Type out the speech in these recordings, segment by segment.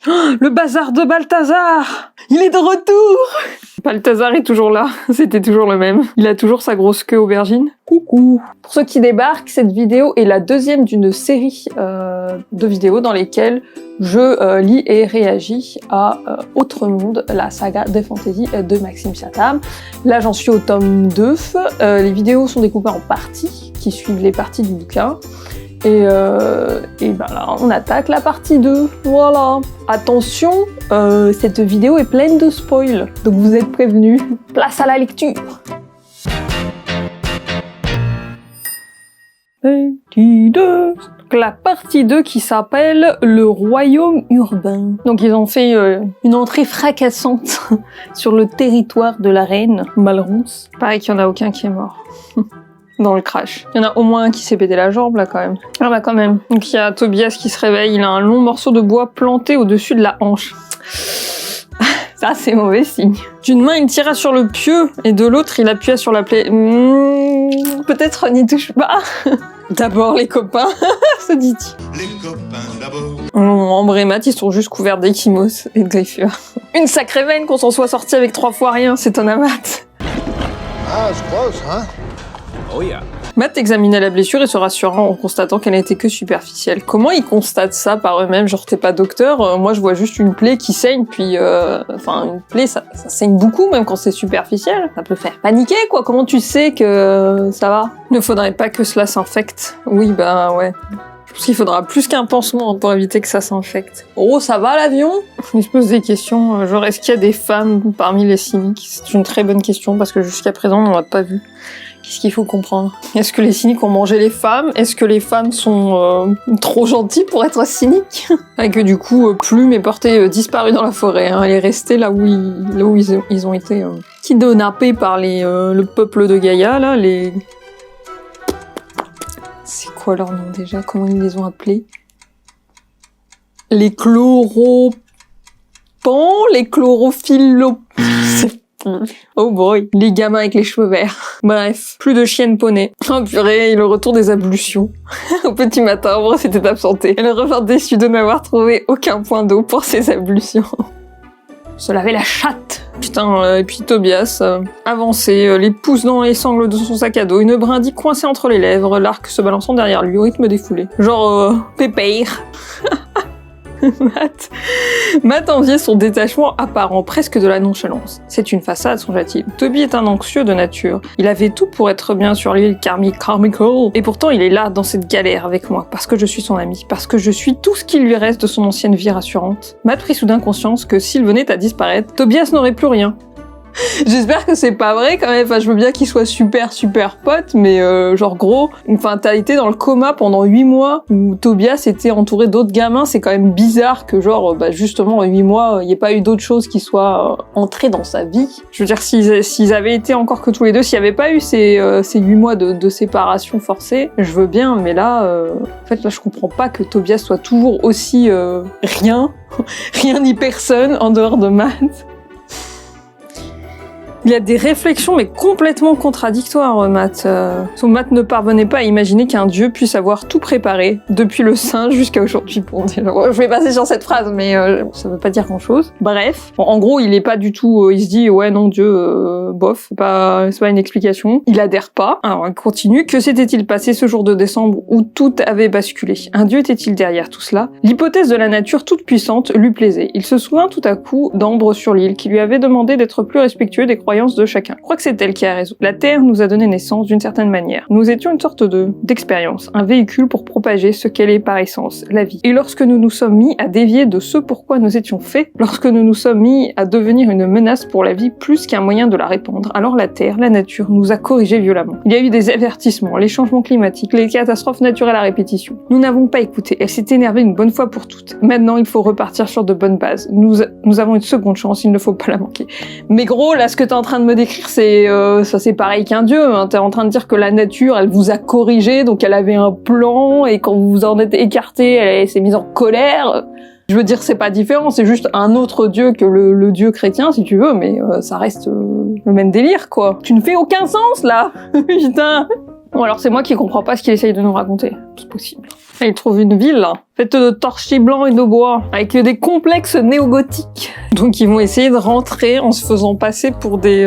Le bazar de Balthazar! Il est de retour! Balthazar est toujours là, c'était toujours le même. Il a toujours sa grosse queue aubergine. Coucou! Pour ceux qui débarquent, cette vidéo est la deuxième d'une série de vidéos dans lesquelles je lis et réagis à Autre Monde, la saga des fantasy de Maxime Chatham. Là, j'en suis au tome 2. Les vidéos sont découpées en parties, qui suivent les parties du bouquin. Et ben là, on attaque la partie 2, voilà. Attention, cette vidéo est pleine de spoils, donc vous êtes prévenus. Place à la lecture. Partie 2. La partie 2 qui s'appelle Le Royaume Urbain. Donc ils ont fait une entrée fracassante sur le territoire de la reine Malronce. Pareil qu'il n'y en a aucun qui est mort. Dans le crash. Il y en a au moins un qui s'est pété la jambe, là, quand même. Ah bah quand même. Donc il y a Tobias qui se réveille, il a un long morceau de bois planté au-dessus de la hanche. Ça, c'est mauvais signe. D'une main, il tira sur le pieu, et de l'autre, il appuya sur la plaie. Peut-être n'y touche pas. D'abord les copains, se dit-il. Les copains d'abord. Ambre et Matt, ils sont juste couverts d'échymos et de griffures. Une sacrée veine qu'on s'en soit sorti avec 3 fois rien, c'est ton amat. Ah, c'est grosse, hein? Oh yeah. Matt examinait la blessure et se rassura en constatant qu'elle n'était que superficielle. Comment ils constatent ça par eux-mêmes? Genre, t'es pas docteur, moi je vois juste une plaie qui saigne, puis enfin, une plaie, ça saigne beaucoup, même quand c'est superficiel. Ça peut faire paniquer, quoi. Comment tu sais que ça va? Il ne faudrait pas que cela s'infecte. Oui, bah ouais. Je pense qu'il faudra plus qu'un pansement pour éviter que ça s'infecte. Oh, ça va l'avion? Il se pose des questions, genre est-ce qu'il y a des femmes parmi les cyniques? C'est une très bonne question, parce que jusqu'à présent, on n'en a pas vu. Qu'est-ce qu'il faut comprendre? Est-ce que les cyniques ont mangé les femmes? Est-ce que les femmes sont trop gentilles pour être cyniques? Et que du coup, Plume est portée disparue dans la forêt. Hein. Elle est restée là où ils ont été kidnappés par le peuple de Gaïa, là, les... C'est quoi leur nom déjà? Comment ils les ont appelés? Les chloropans? Les chlorophyllo... Oh boy, les gamins avec les cheveux verts. Bref, plus de chienne poney. Oh purée, et le retour des ablutions. Au petit matin, Ambre s'était absentée. Elle revint déçue de n'avoir trouvé aucun point d'eau pour ses ablutions. Se laver la chatte. Putain, et puis Tobias avançait, les pouces dans les sangles de son sac à dos, une brindille coincée entre les lèvres, l'arc se balançant derrière lui au rythme des foulées. Genre, pépère. Matt enviait son détachement apparent, presque de la nonchalance. C'est une façade, songea-t-il. Toby est un anxieux de nature. Il avait tout pour être bien sur l'île Carmichael, et pourtant il est là, dans cette galère avec moi, parce que je suis son ami, parce que je suis tout ce qu'il lui reste de son ancienne vie rassurante. Matt prit soudain conscience que s'il venait à disparaître, Tobias n'aurait plus rien. J'espère que c'est pas vrai quand même, enfin je veux bien qu'ils soient super potes, mais genre gros, enfin t'as été dans le coma pendant 8 mois où Tobias était entouré d'autres gamins, c'est quand même bizarre que genre justement en 8 mois il y ait pas eu d'autres choses qui soient entrées dans sa vie. Je veux dire s'ils avaient été encore que tous les deux, s'il y avait pas eu ces 8 mois de séparation forcée, je veux bien, mais là en fait là je comprends pas que Tobias soit toujours aussi rien ni personne en dehors de Matt. Il y a des réflexions, mais complètement contradictoires, Matt. Son Matt ne parvenait pas à imaginer qu'un dieu puisse avoir tout préparé, depuis le singe jusqu'à aujourd'hui. Bon, je vais passer sur cette phrase, mais ça veut pas dire grand-chose. Bref, bon, en gros, il est pas du tout... il se dit, ouais, non, Dieu, bof, c'est pas une explication. Il adhère pas. Alors, il continue. Que s'était-il passé ce jour de décembre où tout avait basculé? Un dieu était-il derrière tout cela? L'hypothèse de la nature toute puissante lui plaisait. Il se souvint tout à coup d'Ambre sur l'île, qui lui avait demandé d'être plus respectueux des croyances de chacun. Je crois que c'est elle qui a raison. La Terre nous a donné naissance d'une certaine manière. Nous étions une sorte d'expérience, un véhicule pour propager ce qu'elle est par essence, la vie. Et lorsque nous nous sommes mis à dévier de ce pourquoi nous étions faits, lorsque nous nous sommes mis à devenir une menace pour la vie plus qu'un moyen de la répandre, alors la Terre, la nature, nous a corrigés violemment. Il y a eu des avertissements, les changements climatiques, les catastrophes naturelles à répétition. Nous n'avons pas écouté. Elle s'est énervée une bonne fois pour toutes. Maintenant, il faut repartir sur de bonnes bases. Nous avons une seconde chance, il ne faut pas la manquer. Mais gros, là, ce que t'es en train de me décrire, c'est ça, c'est pareil qu'un dieu. Hein. T'es en train de dire que la nature, elle vous a corrigé, donc elle avait un plan, et quand vous vous en êtes écarté, elle s'est mise en colère. Je veux dire, c'est pas différent, c'est juste un autre dieu que le dieu chrétien, si tu veux, mais ça reste le même délire, quoi. Tu ne fais aucun sens, là. Putain. Bon, alors c'est moi qui comprends pas ce qu'il essaye de nous raconter. C'est possible. Il trouve une ville, faite de torchis blancs et de bois, avec des complexes néo-gothiques. Donc ils vont essayer de rentrer en se faisant passer pour des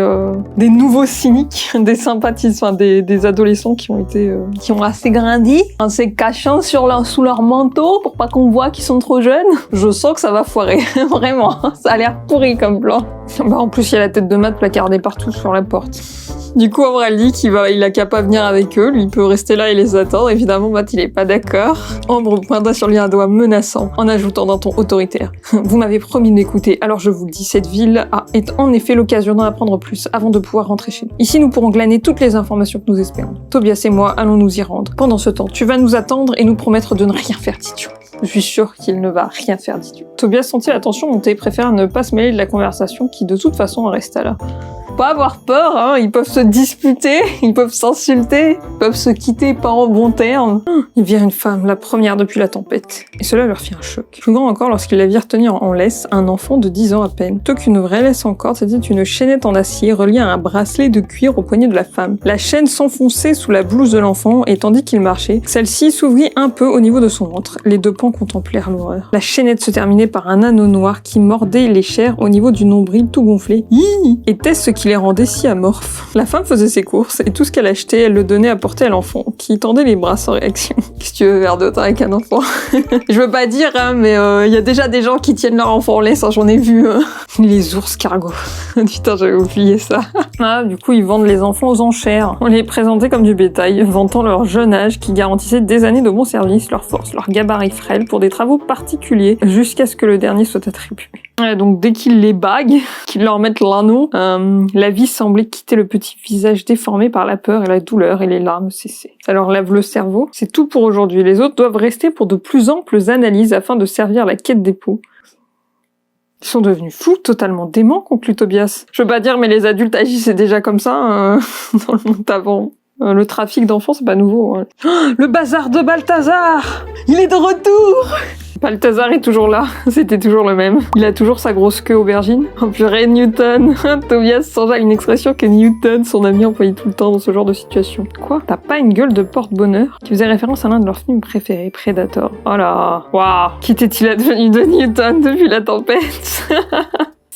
nouveaux cyniques, des sympathisants, des adolescents qui ont assez grandi, assez cachants sous leur manteau pour pas qu'on voit qu'ils sont trop jeunes. Je sens que ça va foirer, vraiment. Ça a l'air pourri comme plan. En plus, il y a la tête de Matt placardée partout sur la porte. Du coup, Ambre, elle dit il a qu'à pas venir avec eux. Lui, il peut rester là et les attendre. Évidemment, Matt, il est pas d'accord. Ambre pointa sur lui un doigt menaçant, en ajoutant d'un ton autoritaire. Vous m'avez promis de m'écouter, alors je vous le dis, cette ville est en effet l'occasion d'en apprendre plus avant de pouvoir rentrer chez nous. Ici, nous pourrons glaner toutes les informations que nous espérons. Tobias et moi allons nous y rendre. Pendant ce temps, tu vas nous attendre et nous promettre de ne rien faire d'idiot. Je suis sûre qu'il ne va rien faire d'idiot. Tobias sentit la tension monter et préfère ne pas se mêler de la conversation qui, de toute façon, resta là. Pas avoir peur, hein, ils peuvent se disputer, ils peuvent s'insulter, ils peuvent se quitter pas en bons termes. Ils virent une femme, la première depuis la tempête. Et cela leur fit un choc. Plus grand encore lorsqu'ils la virent tenir en laisse un enfant de 10 ans à peine. Plutôt qu'une vraie laisse en corde, c'était une chaînette en acier reliée à un bracelet de cuir au poignet de la femme. La chaîne s'enfonçait sous la blouse de l'enfant et tandis qu'il marchait, celle-ci s'ouvrit un peu au niveau de son ventre. Les deux pans contemplèrent l'horreur. La chaînette se terminait par un anneau noir qui mordait les chairs au niveau du nombril tout gonflé. Était-ce ce qui les rendait si amorphes? La femme faisait ses courses et tout ce qu'elle achetait, elle le donnait à porter à l'enfant, qui tendait les bras sans réaction. Qu'est-ce que tu veux faire d'autre avec un enfant? Je veux pas dire, hein, mais il y a déjà des gens qui tiennent leur enfant en laisse, hein, j'en ai vu. Les ours cargo. Putain, j'avais oublié ça. Du coup, ils vendent les enfants aux enchères. On les présentait comme du bétail, vantant leur jeune âge qui garantissait des années de bon service, leur force, leur gabarit frêle pour des travaux particuliers, jusqu'à ce que le dernier soit attribué. Donc dès qu'ils les baguent, qu'ils leur mettent l'anneau, la vie semblait quitter le petit visage déformé par la peur et la douleur et les larmes cessaient. Ça leur lave le cerveau. C'est tout pour aujourd'hui. Les autres doivent rester pour de plus amples analyses afin de servir la quête des poux. Ils sont devenus fous, totalement déments, conclut Tobias. Je veux pas dire, mais les adultes agissaient déjà comme ça dans le monde avant. Le trafic d'enfants, c'est pas nouveau. Hein. Oh, le bazar de Balthazar! Il est de retour! Balthazar est toujours là, c'était toujours le même. Il a toujours sa grosse queue aubergine. Oh purée, Newton. Tobias songea une expression que Newton, son ami, employait tout le temps dans ce genre de situation. Quoi? T'as pas une gueule de porte-bonheur? Qui faisait référence à l'un de leurs films préférés, Predator. Oh là, waouh! Qu'était-il advenu de Newton depuis la tempête?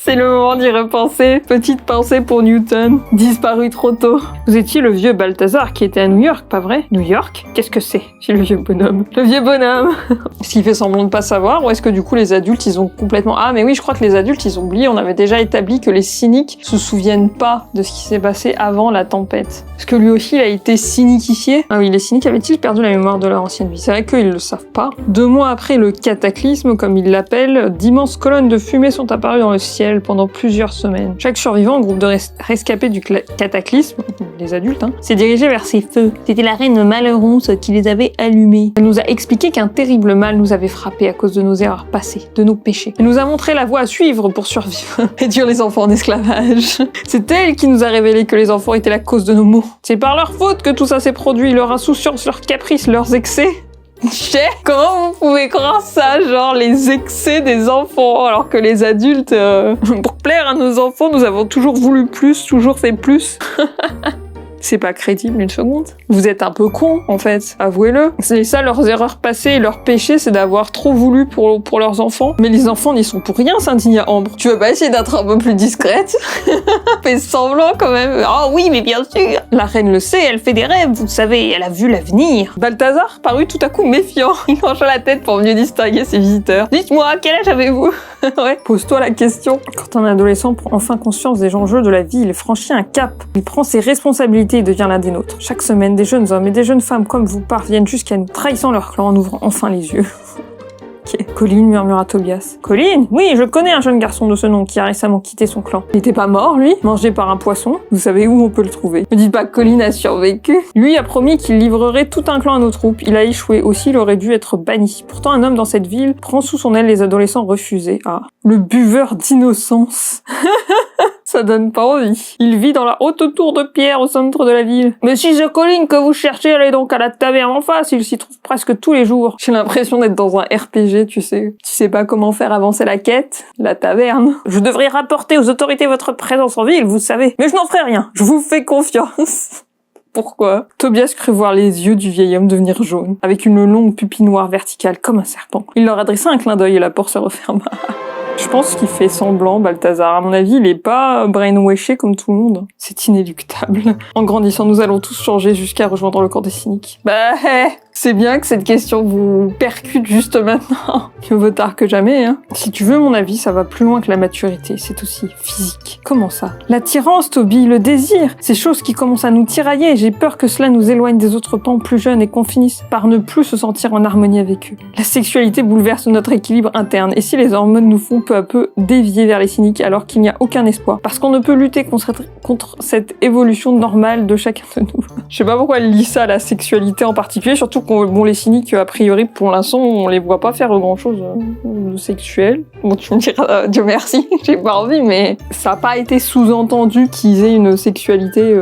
C'est le moment d'y repenser. Petite pensée pour Newton, disparu trop tôt. Vous étiez le vieux Balthazar qui était à New York, pas vrai? New York? Qu'est-ce que c'est? C'est le vieux bonhomme. Le vieux bonhomme. Est-ce qu'il fait semblant de pas savoir ou est-ce que du coup les adultes ils ont complètement... Ah mais oui, je crois que les adultes ils ont oublié, on avait déjà établi que les cyniques se souviennent pas de ce qui s'est passé avant la tempête. Est-ce que lui aussi il a été cyniquifié? Ah oui, les cyniques avaient-ils perdu la mémoire de leur ancienne vie? C'est vrai qu'ils le savent pas. 2 mois après le cataclysme, comme ils l'appellent, d'immenses colonnes de fumée sont apparues dans le ciel pendant plusieurs semaines. Chaque survivant au groupe de rescapés du cataclysme, les adultes, s'est dirigé vers ces feux. C'était la reine Malheureuse qui les avait allumés. Elle nous a expliqué qu'un terrible mal nous avait frappés à cause de nos erreurs passées, de nos péchés. Elle nous a montré la voie à suivre pour survivre. Réduire les enfants en esclavage. C'est elle qui nous a révélé que les enfants étaient la cause de nos maux. C'est par leur faute que tout ça s'est produit, leur insouciance, leurs caprices, leurs excès. Comment vous pouvez croire ça, genre les excès des enfants, alors que les adultes, pour plaire à nos enfants, nous avons toujours voulu plus, toujours fait plus. C'est pas crédible une seconde. Vous êtes un peu cons, en fait, avouez-le. C'est ça, leurs erreurs passées et leurs péchés, c'est d'avoir trop voulu pour leurs enfants. Mais les enfants n'y sont pour rien, s'indigna Ambre. Tu veux pas essayer d'être un peu plus discrète? Fais semblant quand même. Oh oui, mais bien sûr. La reine le sait, elle fait des rêves, vous savez, elle a vu l'avenir. Balthazar parut tout à coup méfiant. Il pencha la tête pour mieux distinguer ses visiteurs. Dites-moi, quel âge avez-vous? Ouais, pose-toi la question. Quand un adolescent prend enfin conscience des enjeux de la vie, il franchit un cap. Il prend ses responsabilités et devient l'un des nôtres. Chaque semaine, des jeunes hommes et des jeunes femmes comme vous parviennent jusqu'à nous, trahissant leur clan en ouvrant enfin les yeux. Ok. Colin, murmura Tobias. Colin? Oui, je connais un jeune garçon de ce nom qui a récemment quitté son clan. Il n'était pas mort, lui? Mangé par un poisson? Vous savez où on peut le trouver? Ne dites pas que Colin a survécu. Lui a promis qu'il livrerait tout un clan à nos troupes. Il a échoué aussi, il aurait dû être banni. Pourtant, un homme dans cette ville prend sous son aile les adolescents refusés. Ah, le buveur d'innocence. Ça donne pas envie. Il vit dans la haute tour de pierre au centre de la ville. Mais si ce Colin que vous cherchez, allez donc à la taverne en face, il s'y trouve presque tous les jours. J'ai l'impression d'être dans un RPG, tu sais. Tu sais pas comment faire avancer la quête? La taverne. Je devrais rapporter aux autorités votre présence en ville, vous savez. Mais je n'en ferai rien. Je vous fais confiance. Pourquoi? Tobias crut voir les yeux du vieil homme devenir jaunes, avec une longue pupille noire verticale comme un serpent. Il leur adressa un clin d'œil et la porte se referma. Je pense qu'il fait semblant, Balthazar. À mon avis, il est pas brainwashé comme tout le monde. C'est inéluctable. En grandissant, nous allons tous changer jusqu'à rejoindre le camp des cyniques. Bah, c'est bien que cette question vous percute juste maintenant. Mieux vaut tard que jamais, hein. Si tu veux mon avis, ça va plus loin que la maturité. C'est aussi physique. Comment ça? L'attirance, Toby, le désir. Ces choses qui commencent à nous tirailler. J'ai peur que cela nous éloigne des autres pans plus jeunes et qu'on finisse par ne plus se sentir en harmonie avec eux. La sexualité bouleverse notre équilibre interne. Et si les hormones nous font peu à peu dévier vers les cyniques alors qu'il n'y a aucun espoir? Parce qu'on ne peut lutter contre cette évolution normale de chacun de nous. Je sais pas pourquoi elle lit ça, la sexualité en particulier, surtout bon, les cyniques, a priori, pour l'instant, on les voit pas faire grand-chose de sexuel. Bon, tu me diras, Dieu merci, j'ai pas envie, mais ça a pas été sous-entendu qu'ils aient une sexualité,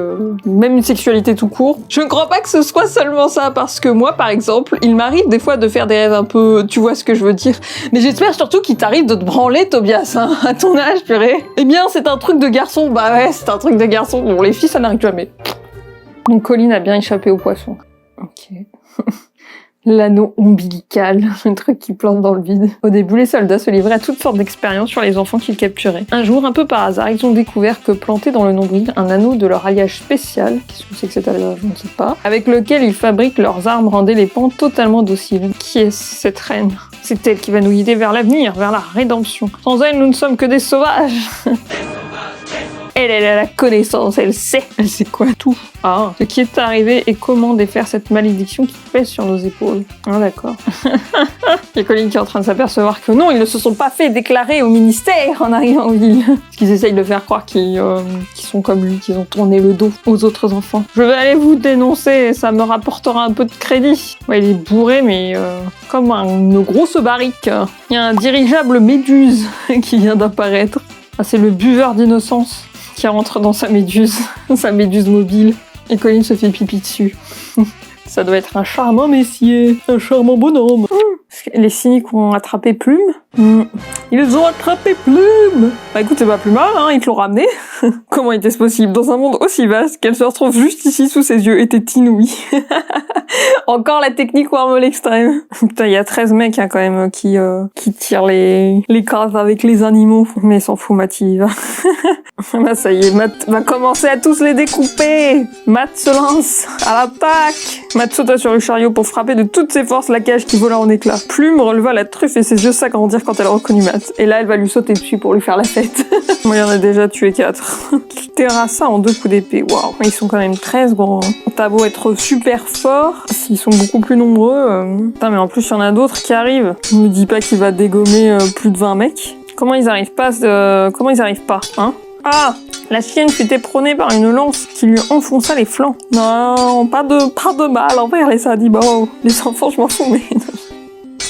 même une sexualité tout court. Je ne crois pas que ce soit seulement ça, parce que moi, par exemple, il m'arrive des fois de faire des rêves un peu, tu vois ce que je veux dire. Mais j'espère surtout qu'il t'arrive de te branler, Tobias, hein, à ton âge, purée. Eh bien, c'est un truc de garçon. Bah ouais, c'est un truc de garçon. Bon, les filles, ça n'arrive jamais. Donc, Colin a bien échappé au poisson. Ok. L'anneau ombilical, un truc qui plante dans le vide. Au début, les soldats se livraient à toutes sortes d'expériences sur les enfants qu'ils capturaient. Un jour, un peu par hasard, ils ont découvert que planté dans le nombril, un anneau de leur alliage spécial, qu'est-ce que c'est que cet alliage, je ne sais pas, avec lequel ils fabriquent leurs armes, rendait les pans totalement dociles. Qui est cette reine? C'est elle qui va nous guider vers l'avenir, vers la rédemption. Sans elle, nous ne sommes que des sauvages. Elle a la connaissance, elle sait quoi tout. Ah, ce qui est arrivé et comment défaire cette malédiction qui pèse sur nos épaules. Ah d'accord. Il y a Colin qui est en train de s'apercevoir que non, ils ne se sont pas fait déclarer au ministère en arrivant en ville. Parce qu'ils essayent de faire croire qu'ils sont comme lui, qu'ils ont tourné le dos aux autres enfants. Je vais aller vous dénoncer, ça me rapportera un peu de crédit. Ouais, il est bourré, mais comme une grosse barrique. Il y a un dirigeable méduse qui vient d'apparaître. Ah, c'est le buveur d'innocence qui rentre dans sa méduse mobile. Et Colin se fait pipi dessus. Ça doit être un charmant messier, un charmant bonhomme. Les cyniques ont attrapé Plume. Ils ont attrapé Plume. Bah écoute, c'est pas plus mal, hein, ils te l'ont ramené. Comment était-ce possible? Dans un monde aussi vaste, qu'elle se retrouve juste ici sous ses yeux, était inouïe. Encore la technique Wormhole extrême. Putain, il y a 13 mecs, hein, quand même, qui tirent les cases avec les animaux. Mais s'en fout, Matt, il y va. Là, ça y est, Matt va commencer à tous les découper. Matt se lance à l'attaque. Matt sauta sur le chariot pour frapper de toutes ses forces la cage qui vola en éclats. Plume releva la truffe et ses yeux s'agrandirent quand elle reconnut Matt. Et là, elle va lui sauter dessus pour lui faire la fête. Moi, il y en a déjà tué 4. Il terrassa en 2 coups d'épée. Waouh, ils sont quand même 13, gros. T'as beau être super fort, s'ils sont beaucoup plus nombreux. Putain, mais en plus, il y en a d'autres qui arrivent. Ne me dis pas qu'il va dégommer plus de 20 mecs. Comment ils arrivent pas, hein? Ah! La chienne fut éperonnée par une lance qui lui enfonça les flancs. Non, pas de mal envers les animaux. Les enfants, je m'en fous, mais...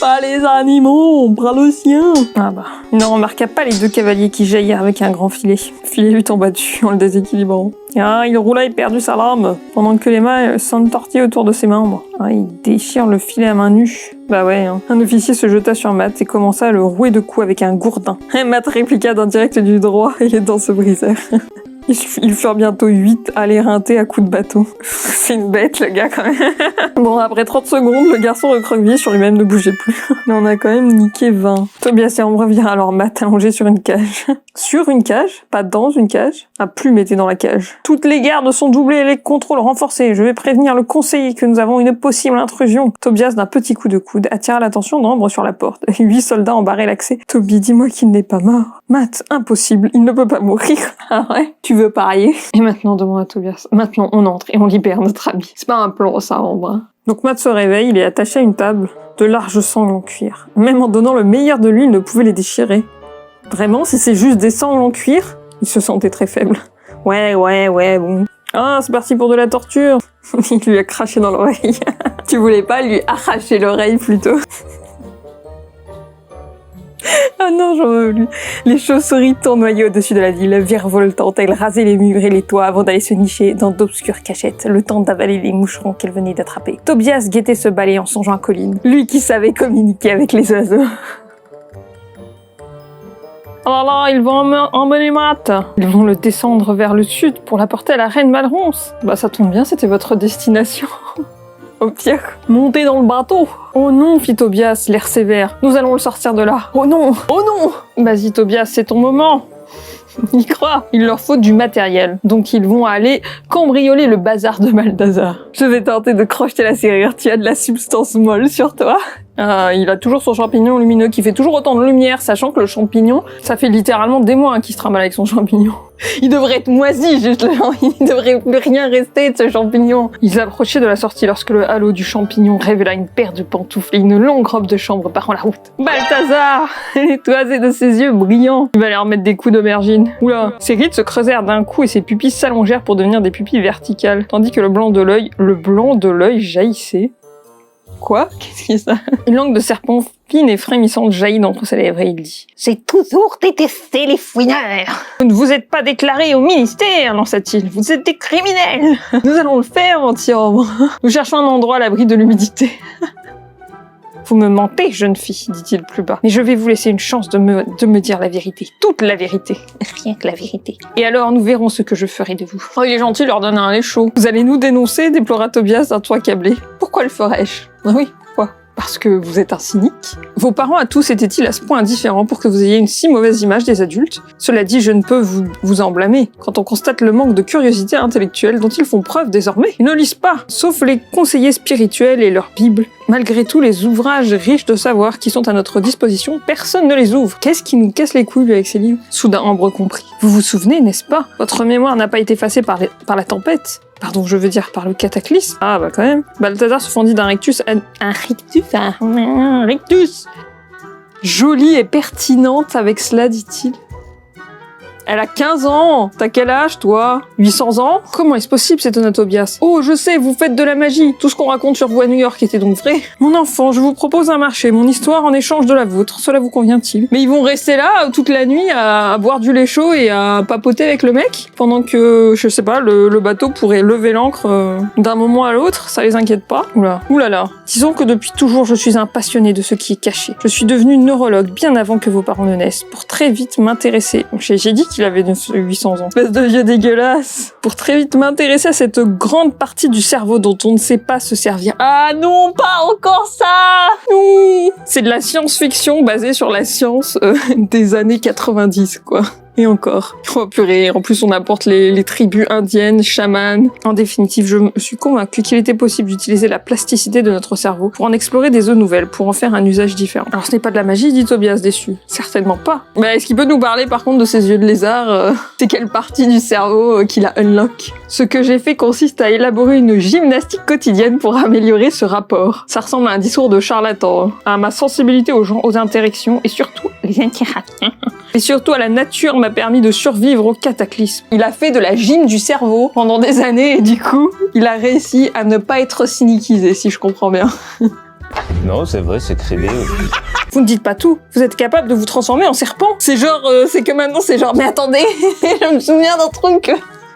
Pas les animaux, on bras le sien. Ah bah, il ne remarqua pas les 2 cavaliers qui jaillirent avec un grand filet. Le filet lui tomba dessus en le déséquilibrant. Ah, il roula et perdit sa lame, pendant que les mains s'entortillaient autour de ses membres. Ah, il déchire le filet à main nue. Bah ouais, hein. Un officier se jeta sur Matt et commença à le rouer de coups avec un gourdin. Matt répliqua d'un direct du droit et les dents se brisèrent. Ils furent bientôt 8 à l'éreinter à coups de bâton. C'est une bête, le gars, quand même. Bon, après 30 secondes, le garçon recroquevillé sur lui-même ne bougeait plus. Mais on a quand même niqué 20. Tobias et Ambre virent alors Matt allongé sur une cage. Sur une cage? Pas dans une cage? Ah, Plume était dans la cage. Toutes les gardes sont doublées et les contrôles renforcés. Je vais prévenir le conseiller que nous avons une possible intrusion. Tobias, d'un petit coup de coude, attira l'attention d'Ambre sur la porte. 8 soldats en barraient l'accès. Toby, dis-moi qu'il n'est pas mort. Matt, impossible, il ne peut pas mourir. Ah ouais? Tu veux parier? Et maintenant, demanda Tobias. Maintenant, on entre et on libère notre ami. C'est pas un plan, ça, Ambre. Donc Matt se réveille, il est attaché à une table, de larges sangles en cuir. Même en donnant le meilleur de lui, il ne pouvait les déchirer. Vraiment, si c'est juste des sangles en cuir? Il se sentait très faible. Ouais, bon. Ah, c'est parti pour de la torture. Il lui a craché dans l'oreille. Tu voulais pas lui arracher l'oreille plutôt? Ah non, j'en veux plus. Les chauves-souris tournoyaient au-dessus de la ville, virevoltantes. Elles rasaient les murs et les toits avant d'aller se nicher dans d'obscures cachettes, le temps d'avaler les moucherons qu'elles venaient d'attraper. Tobias guettait ce balai en songeant à Colin, lui qui savait communiquer avec les oiseaux. Oh là là, ils vont emmener Matt. Ils vont le descendre vers le sud pour l'apporter à la reine Malronce. Bah ça tombe bien, c'était votre destination. Au pire, montez dans le bateau. Oh non, fit Tobias, l'air sévère. Nous allons le sortir de là. Oh non, oh non. Vas-y Tobias, c'est ton moment. Y crois. Il leur faut du matériel. Donc ils vont aller cambrioler le bazar de Balthazar. Je vais tenter de crocheter la serrure. Tu as de la substance molle sur toi. Il a toujours son champignon lumineux qui fait toujours autant de lumière, sachant que le champignon, ça fait littéralement des mois qu'il se trimballe avec son champignon. Il devrait être moisi, juste là. Il devrait plus rien rester de ce champignon. Ils s'approchaient de la sortie lorsque le halo du champignon révéla une paire de pantoufles et une longue robe de chambre parant la route. Balthazar, étoisé de ses yeux brillants. Il va leur mettre des coups d'aubergine. Oula. Ses rides se creusèrent d'un coup et ses pupilles s'allongèrent pour devenir des pupilles verticales, tandis que le blanc de l'œil jaillissait. Quoi? Qu'est-ce qui est ça? Une langue de serpent fine et frémissante jaillit d'entre ses lèvres et il dit « J'ai toujours détesté les fouineurs. Vous ne vous êtes pas déclarés au ministère, lança-t-il. Vous êtes des criminels. Nous allons le faire, anti-ombre. Nous cherchons un endroit à l'abri de l'humidité. » Vous me mentez, jeune fille, dit-il plus bas. Mais je vais vous laisser une chance de me dire la vérité. Toute la vérité. Rien que la vérité. Et alors, nous verrons ce que je ferai de vous. Oh, il est gentil, leur donne un lait chaud. Vous allez nous dénoncer, déplora Tobias d'un toit câblé. Pourquoi le ferais-je? Ah oui, pourquoi? Parce que vous êtes un cynique. Vos parents à tous étaient-ils à ce point indifférents pour que vous ayez une si mauvaise image des adultes? Cela dit, je ne peux vous en blâmer. Quand on constate le manque de curiosité intellectuelle dont ils font preuve désormais, ils ne lisent pas, sauf les conseillers spirituels et leur Bible. Malgré tous les ouvrages riches de savoir qui sont à notre disposition, personne ne les ouvre. Qu'est-ce qui nous casse les couilles avec ces livres? Soudain, Ambre comprit. Vous vous souvenez, n'est-ce pas? Votre mémoire n'a pas été effacée par la tempête. Pardon, je veux dire par le cataclysme. Ah bah quand même. Balthazar se fendit d'un rictus un rictus. Jolie et pertinente avec cela, dit-il. Elle a 15 ans. T'as quel âge, toi? 800 ans? Comment est-ce possible, s'étonna Tobias. Oh, je sais, vous faites de la magie. Tout ce qu'on raconte sur vous à New York était donc vrai. Mon enfant, je vous propose un marché, mon histoire en échange de la vôtre. Cela vous convient-il? Mais ils vont rester là toute la nuit à boire du lait chaud et à papoter avec le mec? Pendant que, je sais pas, le bateau pourrait lever l'ancre d'un moment à l'autre, ça les inquiète pas? Oulala. Disons que depuis toujours, je suis un passionné de ce qui est caché. Je suis devenu neurologue bien avant que vos parents ne naissent, pour très vite m'intéresser. J'ai dit qu'il avait 800 ans. Espèce de vieux dégueulasse. Pour très vite m'intéresser à cette grande partie du cerveau dont on ne sait pas se servir. Ah non, pas encore ça! Non! C'est de la science-fiction basée sur la science des années 90, quoi. Et encore. Oh purée, en plus on apporte les tribus indiennes, chamanes. En définitive, je me suis convaincue qu'il était possible d'utiliser la plasticité de notre cerveau pour en explorer des eaux nouvelles, pour en faire un usage différent. Alors ce n'est pas de la magie, dit Tobias déçu. Certainement pas. Mais est-ce qu'il peut nous parler par contre de ses yeux de lézard? C'est quelle partie du cerveau qu'il a unlock? Ce que j'ai fait consiste à élaborer une gymnastique quotidienne pour améliorer ce rapport. Ça ressemble à un discours de charlatan, à ma sensibilité aux gens, aux interactions et surtout les interactions. Et surtout à la nature m'a permis de survivre au cataclysme. Il a fait de la gym du cerveau pendant des années et du coup, il a réussi à ne pas être cyniquisé, si je comprends bien. Non, c'est vrai, c'est crédible. Vous ne dites pas tout. Vous êtes capable de vous transformer en serpent. C'est genre, c'est que maintenant c'est genre, mais attendez, je me souviens d'un truc.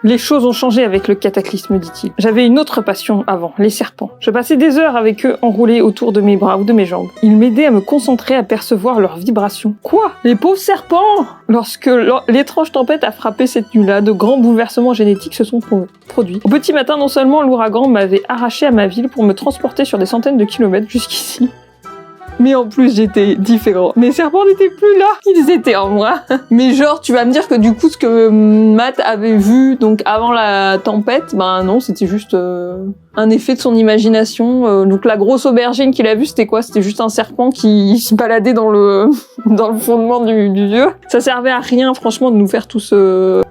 Les choses ont changé avec le cataclysme, dit-il. J'avais une autre passion avant, les serpents. Je passais des heures avec eux enroulés autour de mes bras ou de mes jambes. Ils m'aidaient à me concentrer, à percevoir leurs vibrations. Quoi? Les pauvres serpents! Lorsque l'étrange tempête a frappé cette nuit-là, de grands bouleversements génétiques se sont produits. Au petit matin, non seulement l'ouragan m'avait arraché à ma ville pour me transporter sur des centaines de kilomètres jusqu'ici, mais en plus, j'étais différent. Mes serpents n'étaient plus là. Ils étaient en moi. Mais genre, tu vas me dire que du coup, ce que Matt avait vu donc avant la tempête, ben non, c'était juste un effet de son imagination. Donc la grosse aubergine qu'il a vue, c'était quoi? C'était juste un serpent qui se baladait dans le fondement du lieu. Ça servait à rien, franchement, de nous faire tous...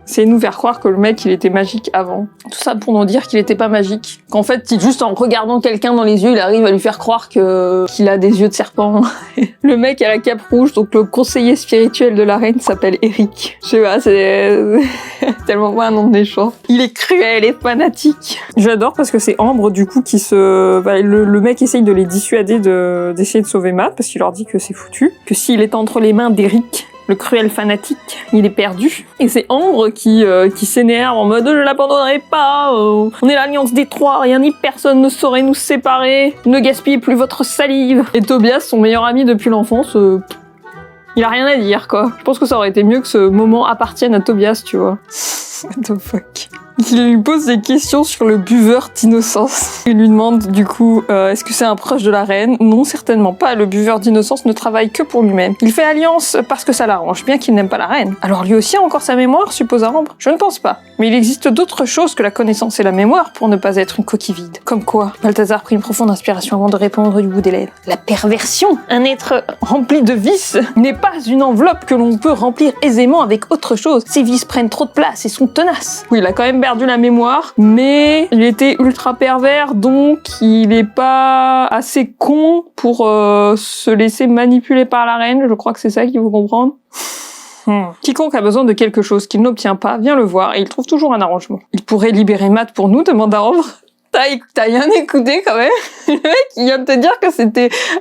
C'est nous faire croire que le mec, il était magique avant. Tout ça pour nous dire qu'il était pas magique. Qu'en fait, juste en regardant quelqu'un dans les yeux, il arrive à lui faire croire qu'il a des yeux de serpent. Le mec à la cape rouge, donc le conseiller spirituel de la reine, s'appelle Eric. Je sais pas, c'est tellement pas un nom de méchant. Il est cruel et fanatique. J'adore parce que c'est Ambre, du coup, qui le mec essaye de les dissuader d'essayer de sauver Matt, parce qu'il leur dit que c'est foutu. Que s'il est entre les mains d'Eric, le cruel fanatique, il est perdu. Et c'est Ambre qui s'énerve en mode « Je l'abandonnerai pas, on est l'alliance des trois, rien ni personne ne saurait nous séparer, ne gaspillez plus votre salive !» Et Tobias, son meilleur ami depuis l'enfance, Il a rien à dire, quoi. Je pense que ça aurait été mieux que ce moment appartienne à Tobias, tu vois. What the fuck. Il lui pose des questions sur le buveur d'innocence. Il lui demande du coup, est-ce que c'est un proche de la reine? Non, certainement pas. Le buveur d'innocence ne travaille que pour lui-même. Il fait alliance parce que ça l'arrange, bien qu'il n'aime pas la reine. Alors lui aussi a encore sa mémoire, suppose Ambre? Je ne pense pas. Mais il existe d'autres choses que la connaissance et la mémoire pour ne pas être une coquille vide. Comme quoi? Balthazar prit une profonde inspiration avant de répondre du bout des lèvres. La perversion, un être rempli de vices, n'est pas une enveloppe que l'on peut remplir aisément avec autre chose. Ces vices prennent trop de place et sont tenaces. Oui, il a quand même perdu la mémoire, mais il était ultra pervers, donc il est pas assez con pour se laisser manipuler par la reine. Je crois que c'est ça qu'il faut comprendre. Quiconque a besoin de quelque chose qu'il n'obtient pas, vient le voir et il trouve toujours un arrangement. Il pourrait libérer Matt pour nous, demanda Ambre. T'as bien écouté quand même. Le mec, il vient de te dire que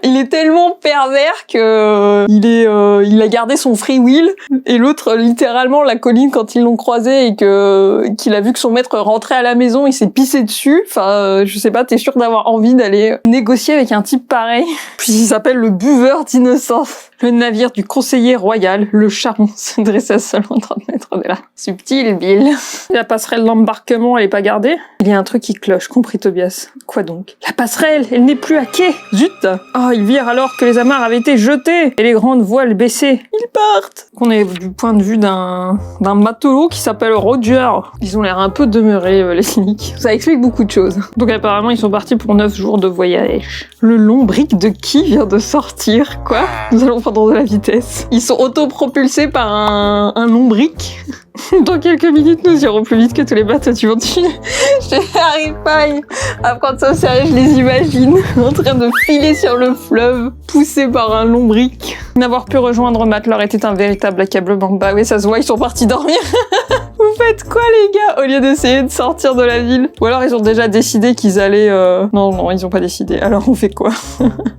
il est tellement pervers que il a gardé son free will. Et l'autre, littéralement, la colline quand ils l'ont croisé et qu'il a vu que son maître rentrait à la maison, il s'est pissé dessus. Enfin, je sais pas, t'es sûr d'avoir envie d'aller négocier avec un type pareil. Puis il s'appelle le buveur d'innocence. Le navire du conseiller royal, le Charron, se dressait à seulement 30 mètres de là. Subtil, Bill. La passerelle d'embarquement, elle est pas gardée. Il y a un truc qui cloche, compris Tobias. Quoi donc? La passerelle, elle n'est plus à quai. Zut! Oh, ils virent alors que les amarres avaient été jetées et les grandes voiles baissées. Ils partent! On est du point de vue d'un matelot qui s'appelle Roger. Ils ont l'air un peu demeurés, les cyniques. Ça explique beaucoup de choses. Donc apparemment, ils sont partis pour 9 jours de voyage. Le lombric de qui vient de sortir? Quoi? Nous allons prendre de la vitesse. Ils sont autopropulsés par un lombric. Dans quelques minutes, nous irons plus vite que tous les bateaux du monde. Je n'arrive pas à prendre ça au sérieux, je les imagine en train de filer sur le fleuve, poussés par un lombric. N'avoir pu rejoindre Matt leur était un véritable accablement. Bah oui, ça se voit, ils sont partis dormir. Vous faites quoi les gars? Au lieu d'essayer de sortir de la ville. Ou alors ils ont déjà décidé qu'ils allaient... Non, ils ont pas décidé. Alors on fait quoi?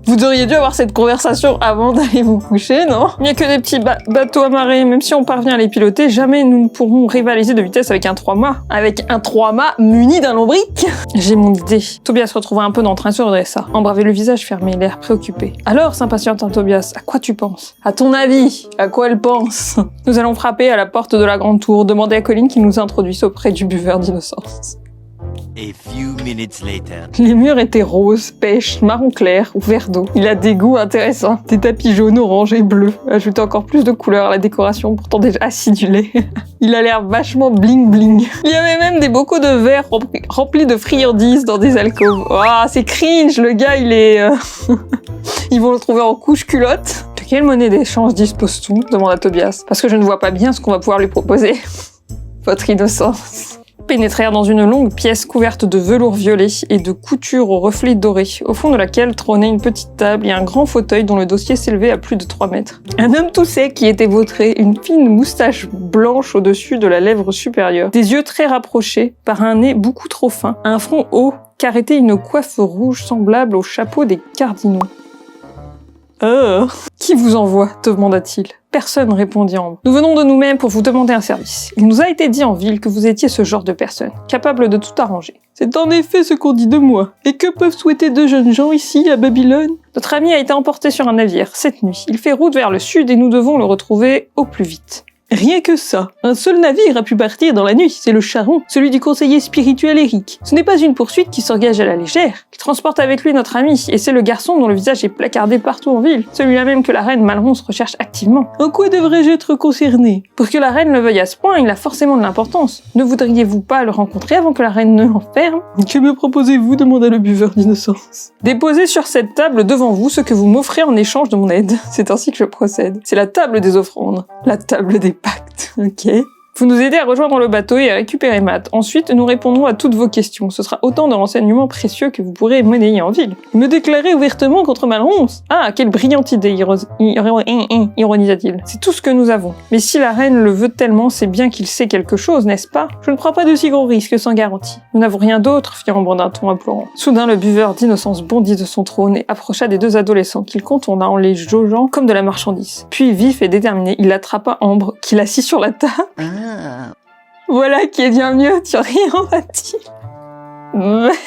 Vous auriez dû avoir cette conversation avant d'aller vous coucher, non? Il n'y a que des petits bateaux amarrés. Même si on parvient à les piloter, jamais nous ne pourrons rivaliser de vitesse avec un 3-mâts. Avec un 3-mâts muni d'un lombric. J'ai mon idée. Tobias se retrouva un peu d'entrain et se redressa. Ambre avait le visage fermé, l'air préoccupé. Alors, s'impatienta Tobias, à quoi tu penses? À ton avis, à quoi elle pense? Nous allons frapper à la porte de la grande tour, demander à Colin qu'il nous introduise auprès du buveur d'innocence. A few minutes later. Les murs étaient roses, pêche, marron clair ou vert d'eau. Il a des goûts intéressants. Des tapis jaunes, orange et bleus. Ajoutent encore plus de couleurs à la décoration, pourtant déjà acidulée. Il a l'air vachement bling bling. Il y avait même des bocaux de verre remplis de friandises dans des alcôves. Ah, c'est cringe, le gars, il est... Ils vont le trouver en couche culotte. De quelle monnaie d'échange dispose-t-on? Demanda Tobias. Parce que je ne vois pas bien ce qu'on va pouvoir lui proposer. Votre innocence. Pénétrèrent dans une longue pièce couverte de velours violet et de coutures aux reflets dorés, au fond de laquelle trônait une petite table et un grand fauteuil dont le dossier s'élevait à plus de 3 mètres. Un homme tout sec qui était vautré, une fine moustache blanche au-dessus de la lèvre supérieure, des yeux très rapprochés, par un nez beaucoup trop fin, un front haut qu'arrêtait une coiffe rouge semblable au chapeau des cardinaux. Qui vous envoie? demanda-t-il. Personne, répondit Ambre. Nous venons de nous-mêmes pour vous demander un service. Il nous a été dit en ville que vous étiez ce genre de personne, capable de tout arranger. C'est en effet ce qu'on dit de moi. Et que peuvent souhaiter 2 jeunes gens ici, à Babylone? Notre ami a été emporté sur un navire, cette nuit. Il fait route vers le sud et nous devons le retrouver au plus vite. Rien que ça. Un seul navire a pu partir dans la nuit, c'est le Charron, celui du conseiller spirituel Eric. Ce n'est pas une poursuite qui s'engage à la légère. Il transporte avec lui notre ami, et c'est le garçon dont le visage est placardé partout en ville. Celui-là même que la reine Malronce recherche activement. En quoi devrais-je être concerné? Pour que la reine le veuille à ce point, il a forcément de l'importance. Ne voudriez-vous pas le rencontrer avant que la reine ne l'enferme? Que me proposez-vous? demanda le buveur d'innocence. Déposez sur cette table devant vous ce que vous m'offrez en échange de mon aide. C'est ainsi que je procède. C'est la table des offrandes. La table des pacte, ok. Vous nous aidez à rejoindre le bateau et à récupérer Matt. Ensuite, nous répondrons à toutes vos questions. Ce sera autant de renseignements précieux que vous pourrez monnayer en ville. Me déclarer ouvertement contre Malronce? Ah, quelle brillante idée, ironisa-t-il. C'est tout ce que nous avons. Mais si la reine le veut tellement, c'est bien qu'il sait quelque chose, n'est-ce pas? Je ne prends pas de si gros risques sans garantie. Nous n'avons rien d'autre, fit Ambre d'un ton implorant. Soudain, le buveur d'innocence bondit de son trône et approcha des 2 adolescents qu'il contourna en les jaugeant comme de la marchandise. Puis, vif et déterminé, il attrapa Ambre, qui l'assit sur la table. Voilà qui est bien mieux, tu rien, va-t-il.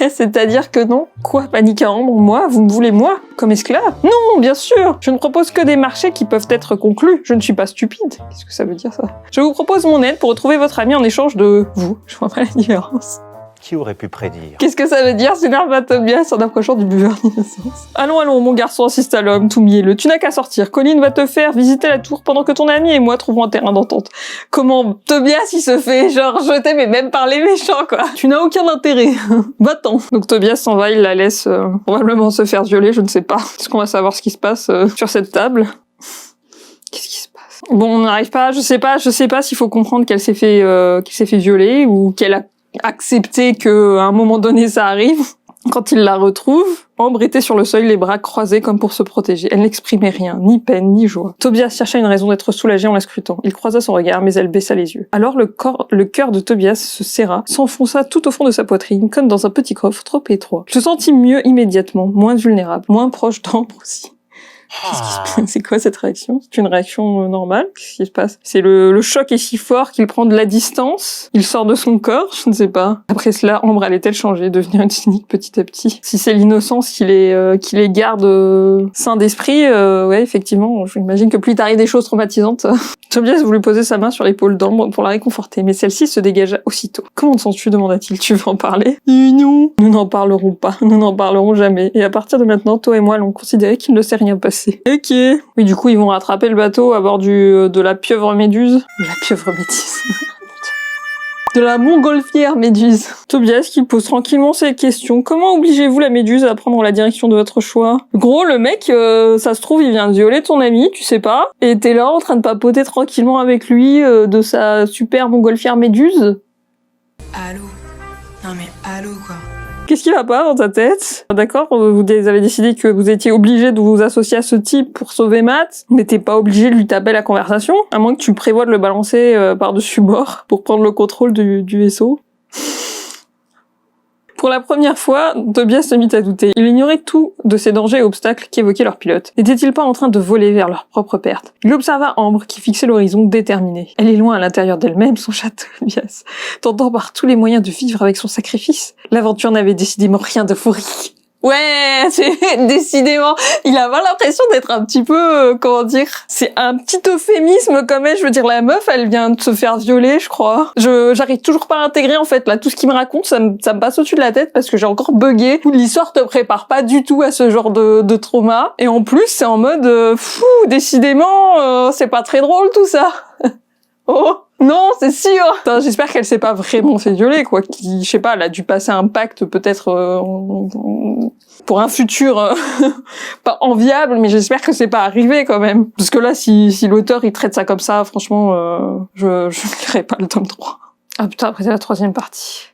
C'est-à-dire que non. Quoi, panique à Ambre? Moi? Vous me voulez moi? Comme esclave? Non, bien sûr. Je ne propose que des marchés qui peuvent être conclus. Je ne suis pas stupide. Qu'est-ce que ça veut dire, ça? Je vous propose mon aide pour retrouver votre ami en échange de vous. Je vois pas la différence. Qui aurait pu prédire? Qu'est-ce que ça veut dire? S'énerve à Tobias en approchant du buveur d'innocence. Allons, mon garçon, insiste à l'homme, tout mielleux. Tu n'as qu'à sortir. Colline va te faire visiter la tour pendant que ton ami et moi trouvons un terrain d'entente. Comment Tobias, il se fait, genre, jeter, mais même par les méchants, quoi. Tu n'as aucun intérêt. Va-t'en. Donc Tobias s'en va, il la laisse probablement se faire violer, je ne sais pas. Est-ce qu'on va savoir ce qui se passe sur cette table? Qu'est-ce qui se passe? Bon, on n'arrive pas, je sais pas s'il faut comprendre qu'elle s'est fait violer ou qu'elle a accepté que à un moment donné ça arrive. Quand il la retrouve, Ambre était sur le seuil, les bras croisés comme pour se protéger. Elle n'exprimait rien, ni peine, ni joie. Tobias chercha une raison d'être soulagé en la scrutant. Il croisa son regard, mais elle baissa les yeux. Alors le cœur de Tobias se serra, s'enfonça tout au fond de sa poitrine, comme dans un petit coffre trop étroit. Je se sentis mieux immédiatement, moins vulnérable, moins proche d'Ambre aussi. Qu'est-ce qui se passe? C'est quoi cette réaction? C'est une réaction normale? Qu'est-ce qui se passe? C'est le choc est si fort qu'il prend de la distance? Il sort de son corps? Je ne sais pas. Après cela, Ambre allait-elle changer, devenir une cynique petit à petit? Si c'est l'innocence qui les garde sains d'esprit, ouais, effectivement, j'imagine que plus t'arrives des choses traumatisantes. Tobias voulut poser sa main sur l'épaule d'Ambre pour la réconforter, mais celle-ci se dégagea aussitôt. Comment te sens-tu? Demanda-t-il. Tu veux en parler? Non. Nous n'en parlerons pas. Nous n'en parlerons jamais. Et à partir de maintenant, toi et moi allons considérer qu'il ne s'est rien passé. Ok. Oui, du coup, ils vont rattraper le bateau à bord de la pieuvre méduse. De la pieuvre méduse. De la montgolfière méduse. Tobias qui pose tranquillement ses questions. Comment obligez-vous la méduse à prendre la direction de votre choix? Gros, le mec, ça se trouve, il vient de violer ton ami, tu sais pas, et t'es là en train de papoter tranquillement avec lui de sa super montgolfière méduse. Allô? Non mais allô, quoi. Qu'est-ce qui va pas dans ta tête? D'accord, vous avez décidé que vous étiez obligé de vous associer à ce type pour sauver Matt, mais t'es pas obligé de lui taper la conversation, à moins que tu prévois de le balancer par-dessus bord pour prendre le contrôle du vaisseau. Pour la première fois, Tobias se mit à douter. Il ignorait tout de ces dangers et obstacles qu'évoquaient leurs pilotes. N'étaient-ils pas en train de voler vers leur propre perte? Il observa Ambre qui fixait l'horizon déterminée. Elle est loin à l'intérieur d'elle-même, son château, Tobias, tentant par tous les moyens de vivre avec son sacrifice. L'aventure n'avait décidément rien de fourri. Ouais, c'est décidément. Il a l'impression d'être un petit peu, comment dire, c'est un petit euphémisme quand même. Je veux dire, la meuf, elle vient de se faire violer, je crois. J'arrive toujours pas à intégrer en fait là tout ce qu'il me raconte, ça me passe au-dessus de la tête parce que j'ai encore bugué. L'histoire te prépare pas du tout à ce genre de trauma. Et en plus, c'est en mode, décidément, c'est pas très drôle tout ça. Oh non, c'est sûr. Putain, j'espère qu'elle s'est pas vraiment fait violer, quoi. Je sais pas, elle a dû passer un pacte peut-être pour un futur pas enviable, mais j'espère que c'est pas arrivé quand même. Parce que là, si l'auteur il traite ça comme ça, franchement, je ne lirai pas le tome 3. Ah putain, après c'est la 3e partie.